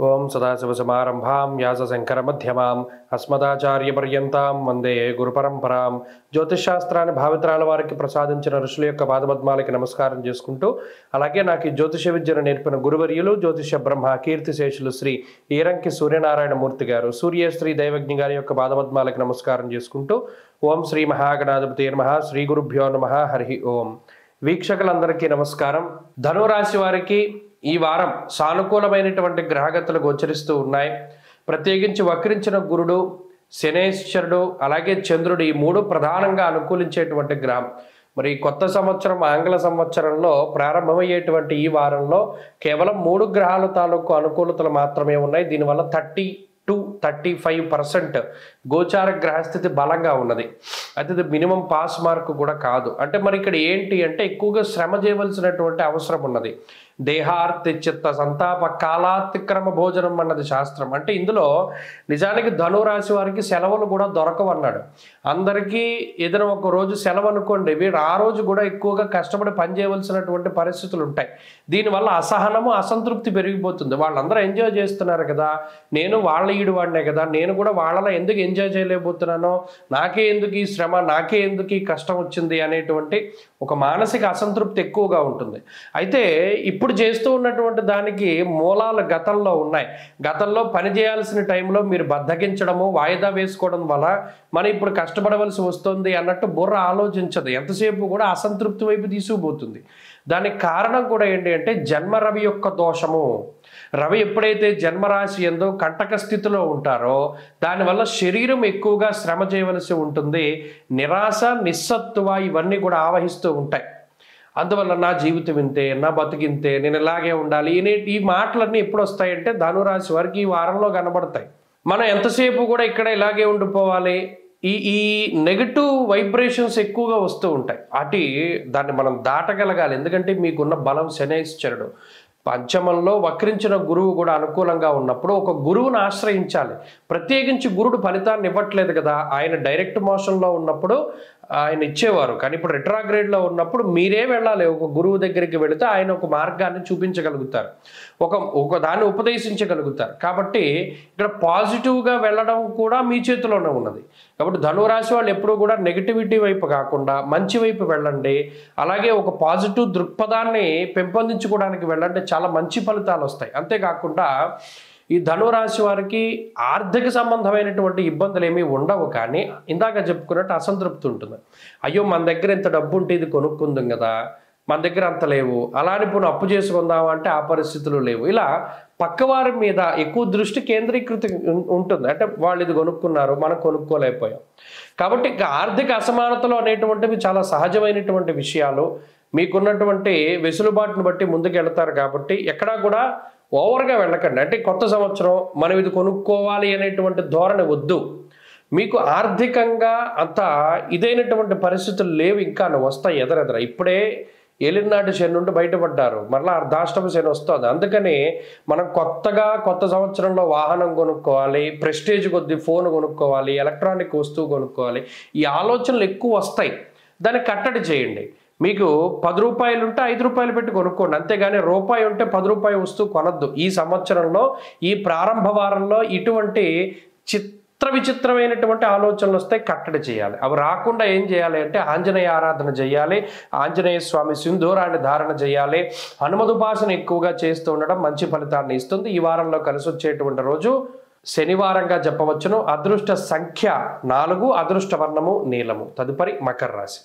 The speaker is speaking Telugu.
ఓం సదాశివసమారంభాం వ్యాసశంకరమధ్యమాం అస్మదాచార్యపర్యంతాం వందే గురుపరంపరాం. జ్యోతిషశాస్త్రాన్ని భావితరాల వారికి ప్రసాదించిన ఋషుల యొక్క పాదపద్మాలకి నమస్కారం చేసుకుంటూ, అలాగే నాకు ఈ జ్యోతిష విద్యను నేర్పిన గురువర్యులు జ్యోతిష బ్రహ్మ కీర్తిశేషులు శ్రీ ఈరంకి సూర్యనారాయణమూర్తి గారు, సూర్యశ్రీ దైవజ్ఞ గారి యొక్క పాదపద్మాలకి నమస్కారం చేసుకుంటూ, ఓం శ్రీ మహాగణాధిపతి నమః, శ్రీ గురుభ్యో నమః, హరి ఓం. వీక్షకులందరికీ నమస్కారం. ధనురాశి వారికి ఈ వారం సానుకూలమైనటువంటి గ్రహగతులు గోచరిస్తూ ఉన్నాయి. ప్రత్యేకించి వక్రించిన గురుడు, శనేశ్వరుడు, అలాగే చంద్రుడు, ఈ మూడు ప్రధానంగా అనుకూలించేటువంటి గ్రహం. మరి కొత్త సంవత్సరం ఆంగ్ల సంవత్సరంలో ప్రారంభమయ్యేటువంటి ఈ వారంలో కేవలం 3 గ్రహాల తాలూకు అనుకూలతలు మాత్రమే ఉన్నాయి. దీనివల్ల 30-35% గోచార గ్రహస్థితి బలంగా ఉన్నది. అయితే ఇది మినిమం పాస్ మార్క్ కూడా కాదు. అంటే మరి ఇక్కడ ఏంటి అంటే ఎక్కువగా శ్రమ చేయవలసినటువంటి అవసరం ఉన్నది. దేహార్తి చిత్త సంతాప కాలాతిక్రమ భోజనం అన్నది శాస్త్రం. అంటే ఇందులో నిజానికి ధనురాశి వారికి సెలవులు కూడా దొరకవన్నాడు. అందరికీ ఏదైనా ఒక రోజు సెలవు అనుకోండి, వీరు ఆ రోజు కూడా ఎక్కువగా కష్టపడి పనిచేయవలసినటువంటి పరిస్థితులు ఉంటాయి. దీనివల్ల అసహనము, అసంతృప్తి పెరిగిపోతుంది. వాళ్ళందరూ ఎంజాయ్ చేస్తున్నారు కదా, నేను వాళ్ళ ఈడు వాడినే కదా, నేను కూడా వాళ్ళలో ఎందుకు ఎంజాయ్ చేయలేకపోతున్నానో, నాకే ఎందుకు ఈ శ్రమ, నాకే ఎందుకు ఈ కష్టం వచ్చింది అనేటువంటి ఒక మానసిక అసంతృప్తి ఎక్కువగా ఉంటుంది. అయితే ఇప్పుడు చేస్తూ ఉన్నటువంటి దానికి మూలాలు గతంలో ఉన్నాయి. గతంలో పని చేయాల్సిన టైంలో మీరు బద్దగించడము, వాయిదా వేసుకోవడం వల్ల మనం ఇప్పుడు కష్టపడవలసి వస్తుంది అన్నట్టు బుర్ర ఆలోచించదు. ఎంతసేపు కూడా అసంతృప్తి వైపు తీసుకుపోతుంది. దానికి కారణం కూడా ఏంటి అంటే జన్మ రవి యొక్క దోషము. రవి ఎప్పుడైతే జన్మరాశి ఎందో కంటక స్థితిలో ఉంటారో దానివల్ల శరీరం ఎక్కువగా శ్రమ చేయవలసి ఉంటుంది. నిరాశ, నిస్సత్తువ ఇవన్నీ కూడా ఆవహిస్తూ ఉంటాయి. అందువల్ల నా జీవితం ఇంతే, నా బతికింతే, నేను ఇలాగే ఉండాలి ఈ మాటలన్నీ ఎప్పుడు వస్తాయంటే ధనురాశి వారికి ఈ వారంలో కనబడతాయి. మనం ఎంతసేపు కూడా ఇక్కడ ఇలాగే ఉండిపోవాలి, ఈ నెగటివ్ వైబ్రేషన్స్ ఎక్కువగా వస్తూ ఉంటాయి. దాన్ని మనం దాటగలగాలి. ఎందుకంటే మీకున్న బలం శనేశ్వరుడు. పంచమంలో వక్రించిన గురువు కూడా అనుకూలంగా ఉన్నప్పుడు ఒక గురువును ఆశ్రయించాలి. ప్రత్యేకించి గురుడు ఫలితాన్ని ఇవ్వట్లేదు కదా, ఆయన డైరెక్ట్ మోషన్లో ఉన్నప్పుడు ఆయన ఇచ్చేవారు. కానీ ఇప్పుడు రిట్రాగ్రేడ్లో ఉన్నప్పుడు మీరే వెళ్ళాలి. ఒక గురువు దగ్గరికి వెళితే ఆయన ఒక మార్గాన్ని చూపించగలుగుతారు, ఒక దాన్ని ఉపదేశించగలుగుతారు. కాబట్టి ఇక్కడ పాజిటివ్గా వెళ్ళడం కూడా మీ చేతిలోనే ఉన్నది. కాబట్టి ధనురాశి వాళ్ళు ఎప్పుడూ కూడా నెగిటివిటీ వైపు కాకుండా మంచి వైపు వెళ్ళండి. అలాగే ఒక పాజిటివ్ దృక్పథాన్ని పెంపొందించుకోవడానికి వెళ్ళండి. చాలా మంచి ఫలితాలు వస్తాయి. అంతేకాకుండా ఈ ధనురాశి వారికి ఆర్థిక సంబంధమైనటువంటి ఇబ్బందులు ఏమీ ఉండవు. కానీ ఇందాక చెప్పుకున్నట్టు అసంతృప్తి ఉంటుంది. అయ్యో మన దగ్గర ఇంత డబ్బు ఉంటే ఇది కొనుక్కుందాం కదా, మన దగ్గర అంత లేవు, అలానే ఇప్పుడు అప్పు చేసుకుందాం అంటే ఆ పరిస్థితులు లేవు. ఇలా పక్కవారి మీద ఎక్కువ దృష్టి కేంద్రీకృతి ఉంటుంది. అంటే వాళ్ళు ఇది కొనుక్కున్నారు, మనం కొనుక్కోలేకపోయాం. కాబట్టి ఆర్థిక అసమానతలు అనేటువంటివి చాలా సహజమైనటువంటి విషయాలు. మీకున్నటువంటి వెసులుబాటును బట్టి ముందుకు వెళతారు. కాబట్టి ఎక్కడా కూడా ఓవర్గా వెళ్ళకండి. అంటే కొత్త సంవత్సరం మనం ఇది కొనుక్కోవాలి అనేటువంటి ధోరణి వద్దు. మీకు ఆర్థికంగా అంత ఇదైనటువంటి పరిస్థితులు లేవు, ఇంకా వస్తాయి ఎదరెదర. ఇప్పుడే ఏలినాటి శని నుండి బయటపడ్డారు, మరలా అర్ధాష్టమ శని వస్తుంది. అందుకని మనం కొత్త సంవత్సరంలో వాహనం కొనుక్కోవాలి, ప్రెస్టేజ్ కొద్ది ఫోన్ కొనుక్కోవాలి, ఎలక్ట్రానిక్ వస్తువు కొనుక్కోవాలి, ఈ ఆలోచనలు ఎక్కువ వస్తాయి. దాన్ని కట్టడి చేయండి. మీకు 10 రూపాయలు ఉంటే 5 రూపాయలు పెట్టి కొనుక్కోండి. అంతేగాని రూపాయి ఉంటే 10 రూపాయల వస్తువు కొనద్దు. ఈ సంవత్సరంలో ఈ ప్రారంభ వారంలో ఇటువంటి విచిత్రమైనటువంటి ఆలోచనలు వస్తాయి, కట్టడి చేయాలి. అవి రాకుండా ఏం చేయాలి అంటే ఆంజనేయ ఆరాధన చేయాలి, ఆంజనేయ స్వామి సింధూరాన్ని ధారణ చేయాలి, హనుమదుపాసన ఎక్కువగా చేస్తూ ఉండడం మంచి ఫలితాన్ని ఇస్తుంది. ఈ వారంలో కలిసి వచ్చేటువంటి రోజు శనివారంగా చెప్పవచ్చును. అదృష్ట సంఖ్య 4, అదృష్ట వర్ణము నీలము. తదుపరి మకర రాశి.